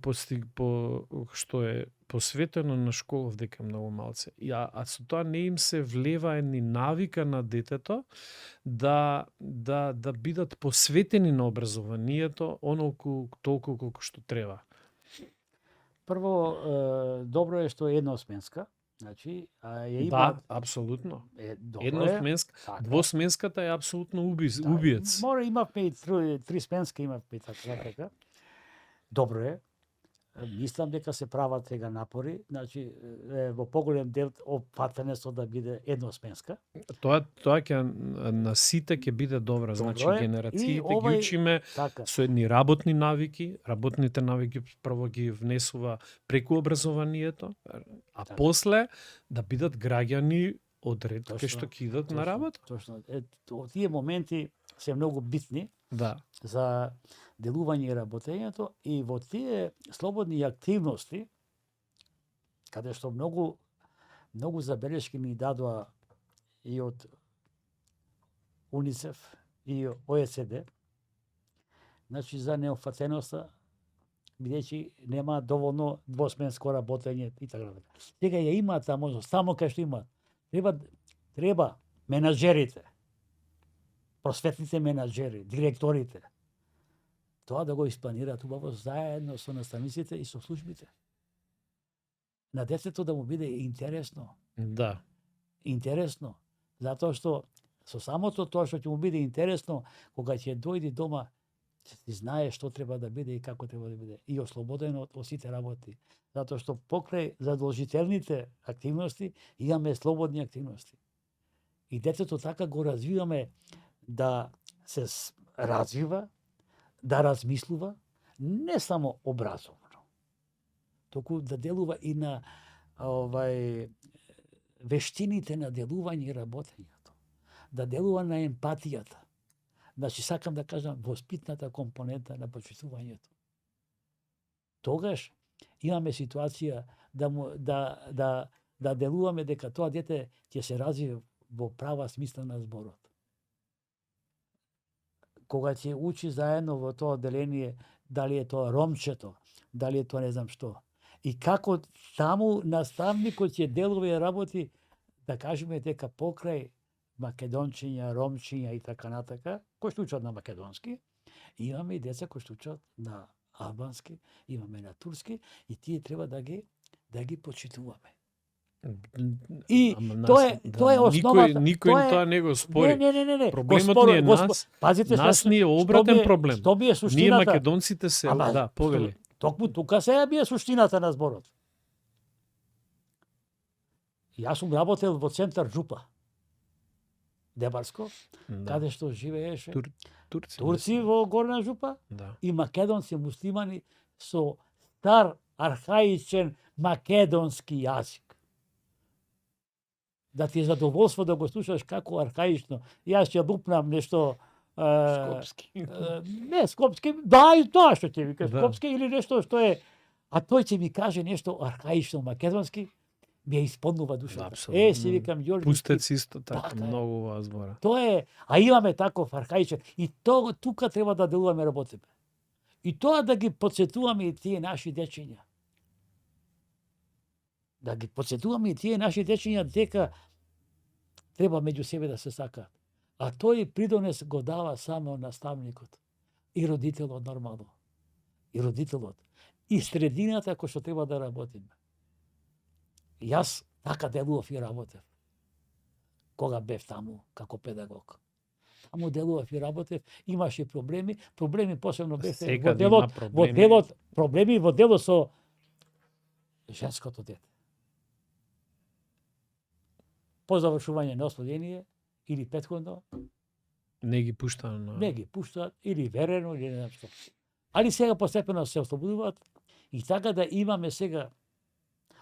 што е посветено на школа дека многу малце. А со тоа не им се влева ни навика на детето да бидат посветени на образованието онолку толку колку што треба. Прво, добро е што е едносменска. Значи, ја има... Да, апсолутно. Едносменска. Двосменската е апсолутно убиец. Мора, имавме и три сменска, имавме така. Добро е. Мислам дека се прават сега напори, значи во поголем дел опфатеното да биде едносменска. Тоа ќе на сите ќе биде добро, значи генерациите ги учиме со едни работни навики, работните навики прво ги внесува преку образованието, а после да бидат граѓани од ред кај што ќе идат на работа. Точно. Тие моменти се многу битни за делување и работењето и во тие слободни активности, каде што многу забелешки ми дадоа и од УНИЦЕФ и ОЕЦД, значи за неофатеноста, бидејќи нема доволно двосменско работење и така натаму. Сега ја имаат таа можност, само кај што имаат. Треба менаџерите, просветните менаџери, директорите, тоа да го испланираат убаво заедно со наставниците и со службите. На детето да му биде интересно. Да. Интересно, затоа што Со самото тоа што ќе му биде интересно, кога ќе дојде дома, ќе ти знае што треба да биде и како треба да биде. И ослободен од сите работи. Затоа што покрај задолжителните активности имаме слободни активности. И детето така го развиваме да се развива, да размислува, не само образовно, току да делува и на вештините на делување и работењето. Да делува на емпатијата. Значи, сакам да кажам, воспитната компонента на почитувањето. Тогаш имаме ситуација да делуваме дека тоа дете ќе се развие во права смисла на зборот. Кога ќе учи заедно во тоа одделение, дали е тоа ромчето, дали е тоа не знам што. И како таму наставникот ќе делува и работи, да кажеме дека покрај македончиња, ромчиња и така натака, кои што учат на македонски, имаме и деца кои што учат на албански, имаме на турски и тие треба да ги почитуваме. И тоа е основата. Никој тоа не го спори. Не. Проблемот ни е нас. Пазите, нас ни е обратен проблем. Што би е суштината? Ние македонците се, повели. Токму тука се би е суштината на зборот. Јас сум работел во центар Жупа. Дебарско, каде што живееше турци во Горна Жупа и македонци муслимани со стар архаичен македонски јазик. Да ти е задоволство да го слушаш како архаично. Јас ќе лупнам нешто скопски. Не скопски, да и тоа што ќе вика скопски или нешто што е, а тој ќе ми каже нешто архаично македонски, ми ја исполнува душата. Си викам Ѓорѓи. Пустец исто така многу во збора. Тоа е, а имаме таков архаичен и тоа тука треба да делуваме работиме. И тоа да ги потсетуваме и тие наши дечиња. Да ги потсетуваме и тие наши дечиња дека треба меѓу себе да се сакаат. А тој придонес го дава само наставникот и родителот нормално. И родителот. И средината кој што треба да работиме. Јас така делував и работев. Кога бев таму, како педагог. Таму делував и работев, имаше проблеми посебно бевте во делот, проблеми во делот со женското дете. По завршување на ослободение или претходно не ги пуштаат или верено или не знам што. Али сега постепено се ослободуваат и така да имаме сега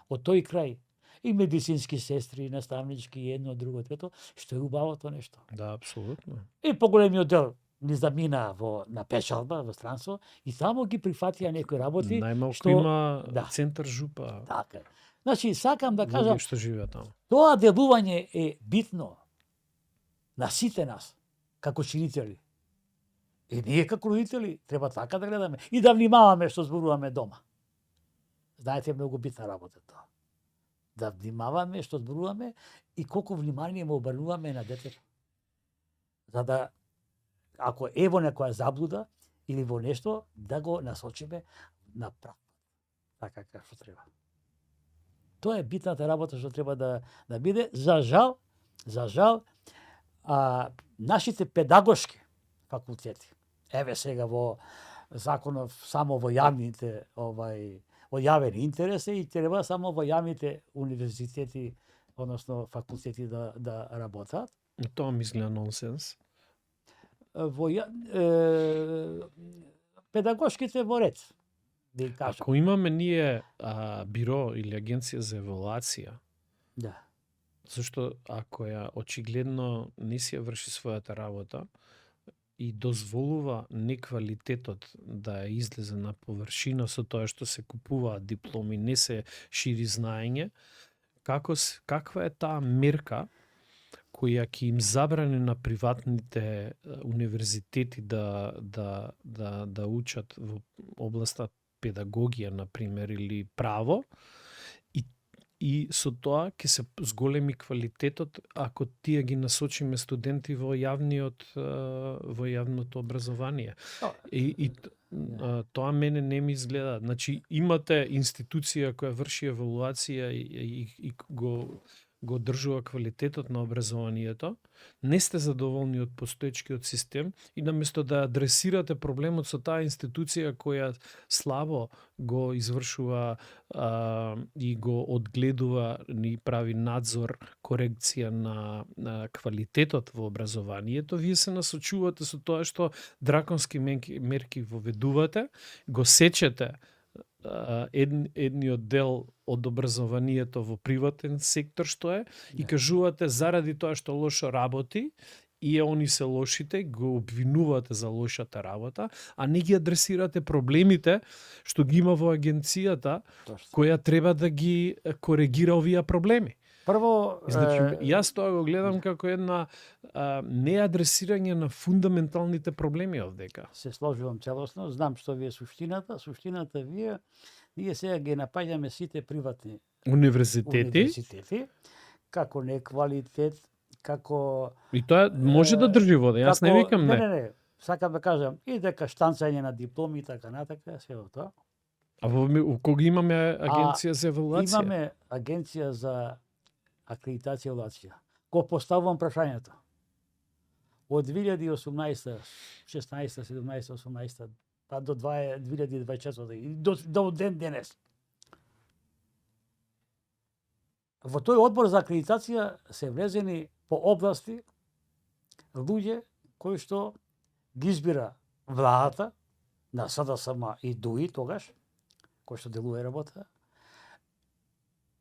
од тој крај и медицински сестри, и наставнички, и едно, друго, трето, што е убавото нешто. Да, апсолутно. И поголемиот дел ни замина на печалба, во странство, и само ги прифатија некои работи. Најмалку има центар Жупа. Така. Значи, сакам да кажам, што живеат таму. Тоа делување е битно на сите нас, како чинители. И ние како родители треба така да гледаме и да внимаваме што зборуваме дома. Знаете, многу битна работа тоа. Да внимаваме што зборуваме и колку внимание му обрнуваме на детето. За да, ако е во некоја заблуда или во нешто, да го насочиме на прав. Така како треба. Тоа е битната работа што треба да биде. За жал, нашите педагошки факултети, еве сега во законов само во јавните во јавен интерес и треба само во јавните универзитети, односно факултети да работат. Тоа ми изгледа нонсенс. Педагошките во ред. Ако имаме ние биро или агенција за евалуација, да. Зашто ако ја очигледно не си ја врши својата работа и дозволува неквалитетот да излезе на површина со тоа што се купуваат дипломи, не се шири знаење, каква е таа мерка која ќе им забрани на приватните универзитети да учат во областа педагогија, например, или право, и со тоа ќе се зголеми квалитетот ако тие ги насочиме студенти во јавното образование. Тоа мене не ми изгледа. Значи, имате институција која врши евалуација и го го одржува квалитетот на образованието, не сте задоволни од постоечкиот систем и наместо да адресирате проблемот со таа институција која слабо го извршува и го одгледува, ни прави надзор, корекција на квалитетот во образованието, вие се насочувате со тоа што драконски мерки воведувате, го сечете едниот дел од образованието во приватен сектор што е и кажувате заради тоа што лошо работи и они се лошите, го обвинувате за лошата работа, а не ги адресирате проблемите што ги има во агенцијата која треба да ги коригира овие проблеми. Прво, значи, јас тоа го гледам како една неадресирање на фундаменталните проблеми овдека. Се сложувам целосно, знам што ви е суштината. Суштината ние сега ги напаѓаме сите приватни универзитети како неквалитет, како и тоа може да држи вода, јас не викам не. Не, сакам да кажам и дека штанцање на дипломи и така натака, се во тоа. А во кога имаме агенција за евалуација? Имаме агенција за акредитација и евалуација. Го поставувам прашањето. Од 2018, 16, 17, 18, па до 2024 и до ден денес. Во тој одбор за акредитација се влезени по области луѓе кои што ги избира владата на СДСМ и ДУИ тогаш, кој што делува и работа,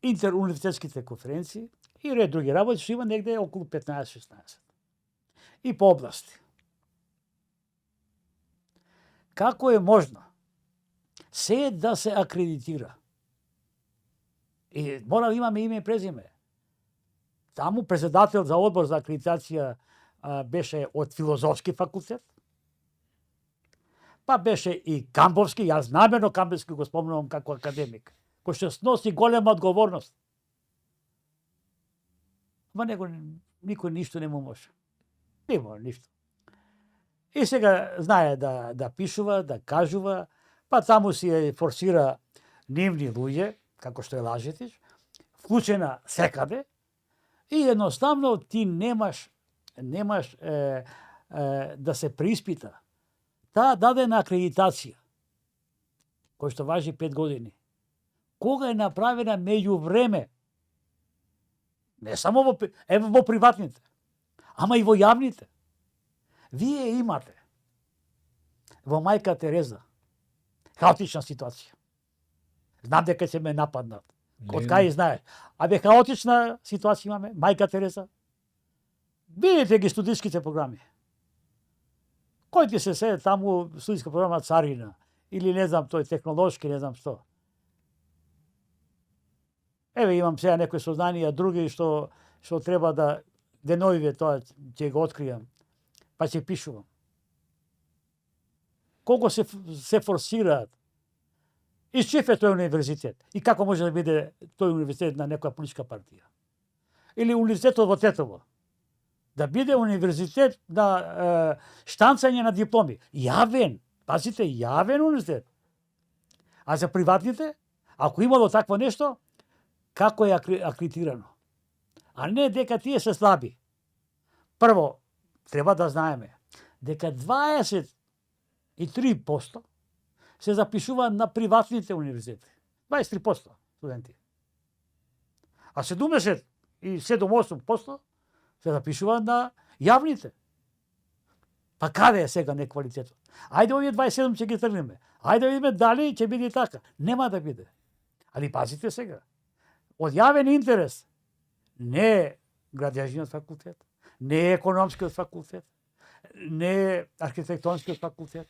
интеруниверзитетските конференции и ред други работи, што има негде околу 15-16. И по области. Како е можно се да се акредитира? И мора да имаме име и презиме. Таму председател за одбор за акредитација беше од филозофски факултет, па беше и камбовски, јас намерно камбовски го спомнувам како академик, кој што сноси голема одговорност. Ма никој ништо не му може. Нема ништо. И сега знае да пишува, да кажува, па таму си форсира нивни луѓе, како што е Лажетич, вклучена секаде, и едноставно ти немаш да се преиспита таа дадена акредитација, која што важи 5 години. Кога е направена меѓу време, не само во приватните, ама и во јавните. Вие имате во Мајка Тереза хаотична ситуација. Знам дека ќе ме нападнат. Од кај знаеш? Абе хаотична ситуација имаме, Мајка Тереза. Видите ги студиските програми. Кој ти се седе таму студиска програма Царина или не знам тој технолошки, не знам што. Еве имам сега некои сознанија други што треба да деноиве тоа ќе го откријам, па ќе пишувам. Колку се форсираат. И чиф е тој универзитет? И како може да биде тој универзитет на некоја политичка партија? Или универзитетот во Тетово? Да биде универзитет на штанцање на дипломи. Јавен, пазите, јавен универзитет. А за приватните, ако имало такво нешто, како е акредитирано? А не дека тие се слаби. Прво, треба да знаеме дека 23% се запишува на приватните универзитети. 23% студенти. А 77-8% се запишува на јавните. Па каде е сега неквалитетот? Ајде овие 27 ќе ги тргнеме. Ајде да видиме дали ќе биде така. Нема да биде. Али пазите сега. Од јавен интерес не е градежниот факултет, не е економскиот факултет, не е архитектонскиот факултет,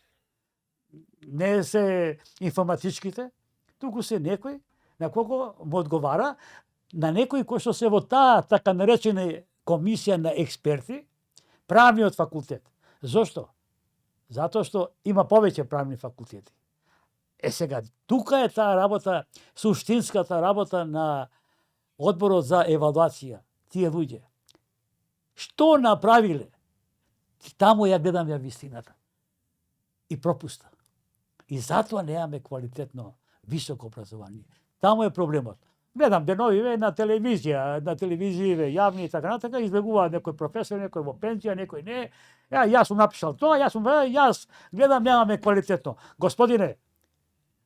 не се информатичките, туку се некој на кого му одговара, на некој кој што се во таа така наречена комисија на експерти, правниот факултет. Зошто? Затоа што има повеќе правни факултети. Сега, тука е таа работа, суштинската работа на одборот за евалуација, тие луѓе. Што направиле? Таму ја гледам ја вистината. И пропуста. И затоа немаме квалитетно високо образование. Таму е проблемот. Гледам деновиве на телевизија, јавни и така натака, излегуваат некој професор, некој во пензија, некој не. Јас сум напишал тоа, јас гледам, немаме квалитетно. Господине,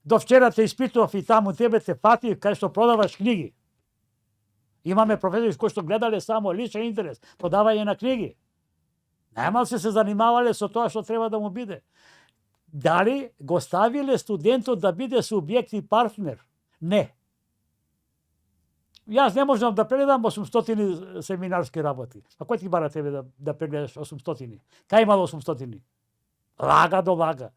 до вчера те испитував и таму тебе те фатив кај што продаваш книги. Имаме професори кои што гледале само личен интерес, продавање на книги. Немал се занимавале со тоа што треба да му биде. Дали го ставиле студентот да биде субјект и партнер? Не. Јас не можам да прегледам 800 семинарски работи. А кој ти бара тебе да прегледаш 800? Кај имало 800? Лага до лага.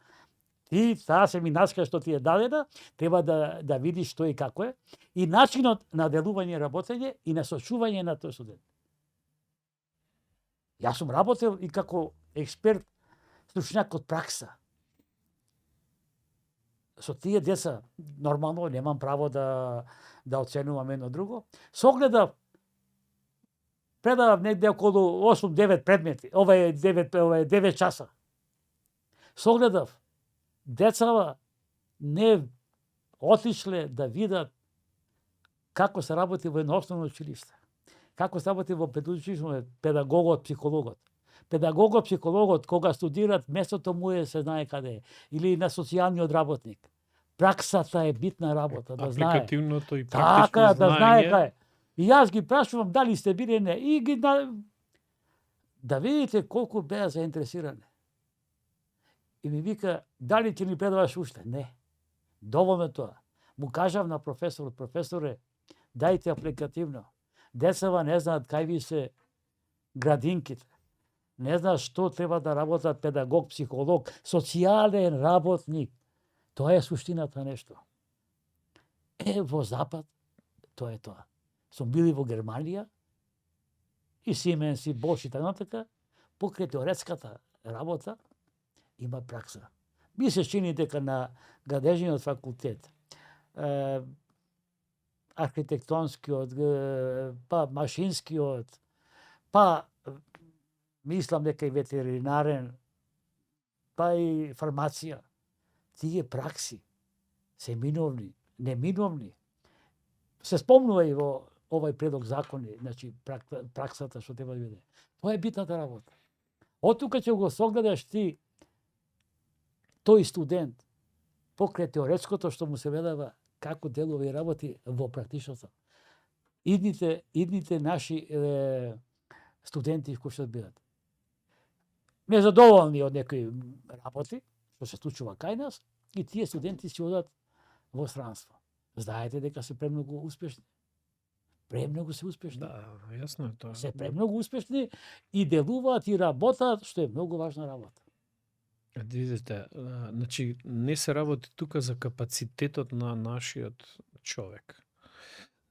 Ти таа семинарска што ти е дадена, треба да видиш што и како е и начинот на делување, работење и насочување на тој студент. Јас сум работел и како експерт, стручњак од пракса. Со тие деца, нормално, немам право да оценувам едно друго. Согледав, предавав негде околу 8-9 предмети, ова е 9 часа. Согледав, децава не отишле да видат како се работи во едно основно училиште. Како се работи во предучилишно педагогот, психологот. Педагогот, психологот, кога студират, местото му е се знае каде е. Или на социјалниот работник. Праксата е битна работа, да знае. Апликативното и практично така, знаење. Да знае каде. И јас ги прашувам дали сте били не. И ги да видите колку беа заинтересирани. И ми вика, дали ќе ни предаваш уште? Не. Доволно тоа. Му кажав на професоре, дајте апликативно. Децава не знаат кај ви се градинките. Не знаат што треба да работат педагог, психолог, социјален работник. Тоа е суштината нешто. Во Запад, тоа е тоа. Сум били во Германија, и Сименс, и Бош и така, покрај теоретската работа, има пракса. Ми се чини дека на градежниот факултет, архитектонскиот, па машинскиот, па мислам дека и ветеринарен, па и фармација, тие пракси се миновни, неминовни. Се спомнува и во овој предлог закони, значи праксата што треба да биде. Тоа е битната работа. Од тука ќе го согледаш ти тој студент покрај теоретското што му се ведава како делува и работи во практичното. Идните наши студенти кои што бидат незадоволни од некои работи што се случува кај нас, и тие студенти си одат во странство. Знаете дека се премногу успешни. Премногу се успешни. Да, јасно е тоа. Се премногу успешни и делуваат и работат, што е многу важна работа. Видите, значи не се работи тука за капацитетот на нашиот човек,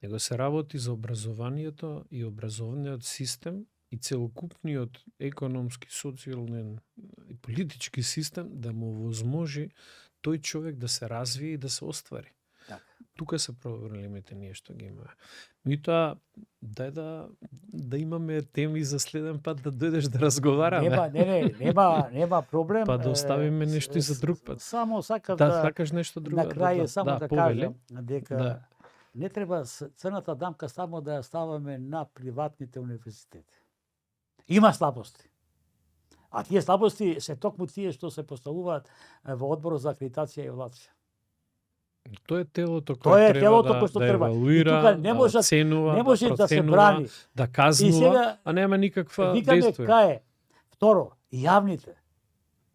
него се работи за образованието и образовниот систем и целокупниот економски, социјален и политички систем да му возможи тој човек да се развие и да се оствари. Так. Тука се проблемите ние што ги имаме. Меѓутоа, дај да имаме теми за следен пат да дојдеш да разговараме. Нема проблем. Па да оставиме нешто и за друг пат. Само сакав да сакаш нешто друго. На крај само да кажам дека не треба црната дамка само да ја ставаме на приватните универзитети. Има слабости. А тие слабости се токму тие што се поставуваат во одборот за акредитација и евалуација. Тоа е телото кое треба да евалуира, да оценува, не може да се проценува, брани, да казнува, а нема никаква действие. действие. Кај второ, јавните.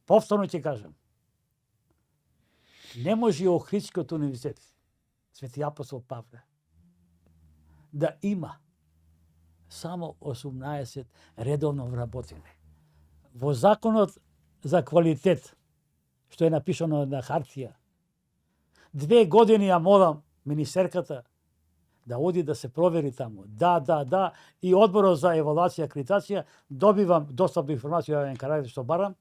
Повторно ќе кажам. Не може Охридскиот универзитет, Свети апостол Павле, да има само 18 редовно вработени. Во законот за квалитет, што е напишано на хартија, 2 години ја молам министерката да оди да се провери таму. Да. И одборот за евалуација и акредитација добивам достапна информација јавен карактер што барам.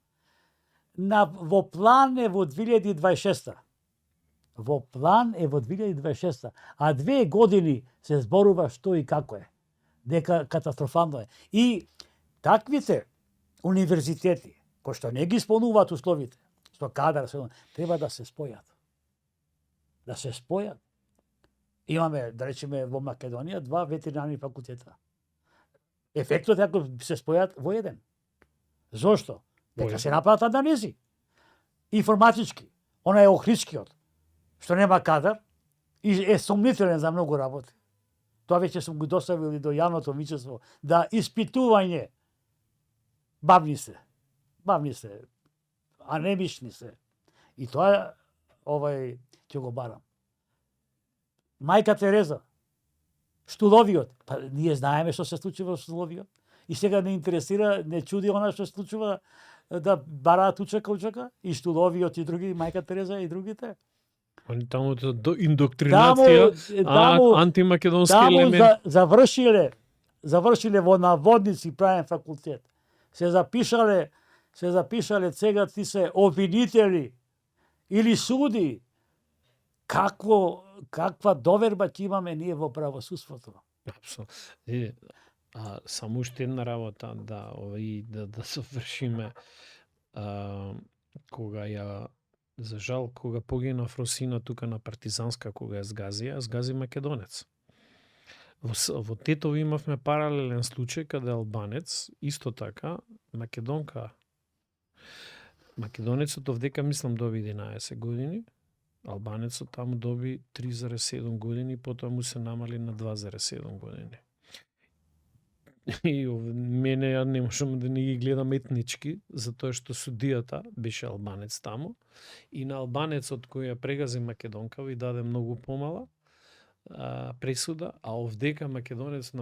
Во план е во 2026. Во план е во 2026. А 2 години се зборува што и како е. Дека катастрофално е. И таквите универзитети кои што не ги исполнуваат условите, што кадар се треба да се спојат. Да се спојат Имаме, да речеме, во Македонија 2 ветеринарни факултета. Ефектот е ако се спојат во еден. Зошто? Дека се направат анализи. Информатички. Она е Охридскиот, што нема кадар и е сомнителен за многу работи. Тоа веќе сум го доставил и до јавното мичество, да испитување бавни се, анемични се. И тоа ќе го барам. Мајка Тереза, Штуловиот, па ние знаеме што се случи во Штуловиот. И сега не интересира, не чуди она што се случува да бараат учека и Штуловиот и други, Мајка Тереза и другите. Они таму до индоктринација, антимакедонски елемент. Завршиле во наводници правен факултет. Се запишале сега ти се обвинители или суди. Каква доверба ќе имаме ние во правосудството? Апсолутно. Само уште една работа да совршиме, кога за жал, кога погина Фросина тука на Партизанска, кога ја згази македонец. Во Тетово имавме паралелен случај каде албанец, исто така, македонецот овдека мислам доби 11 години, албанецот таму доби 3,7 години, потоа му се намали на 2,7 години. И мене ја не можам да не ги гледам етнички, затоа што судијата беше албанец таму и на албанецот кој ја прегази македонка ви даде многу помала пресуда, а овдека на македонец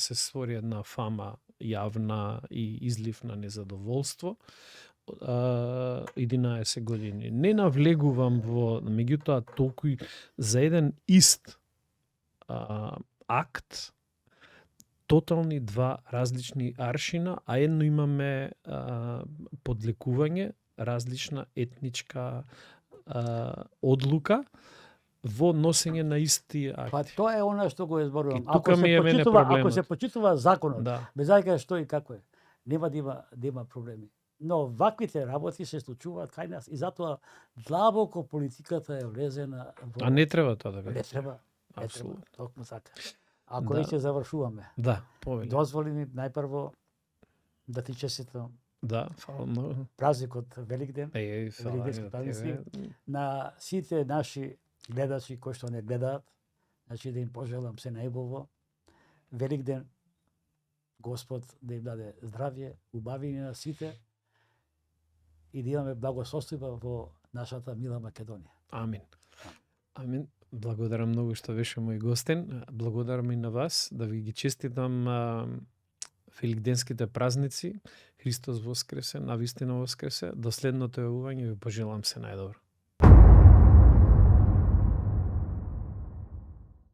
се створи една фама јавна и излив на незадоволство. 11 години. Не навлегувам во, меѓутоа толку за еден ист акт, тотални два различни аршина, а едно имаме подлекување, различна етничка одлука во носење на исти акти. Па тоа е она што го изборувам. Ако се почитува законот, да, без разлика што и како е, нема да има проблеми. Но ваквите работи се случуваат кај нас и затоа длабоко политиката е влезена во... А не треба тоа да биде. Не треба. Апсолутно. Токму така. Ако веќе завршуваме. Да, повеќе. Дозволи ми најпрво да ти честитам. Да, фала многу. Празникот Великден. Великденски празници на сите наши гледачи кои што не гледаат, значи да им пожелам се најубаво. Великден, Господ да им даде здравје, убавини на сите и да имаме благосостојба во нашата мила Македонија. Амин. Амин. Благодарам многу што беше мој гостин. Благодарам и на вас, да ви ги честитам великденските празници. Христос воскресе, навистина воскресе. До следното јавување ви пожелам се најдобро.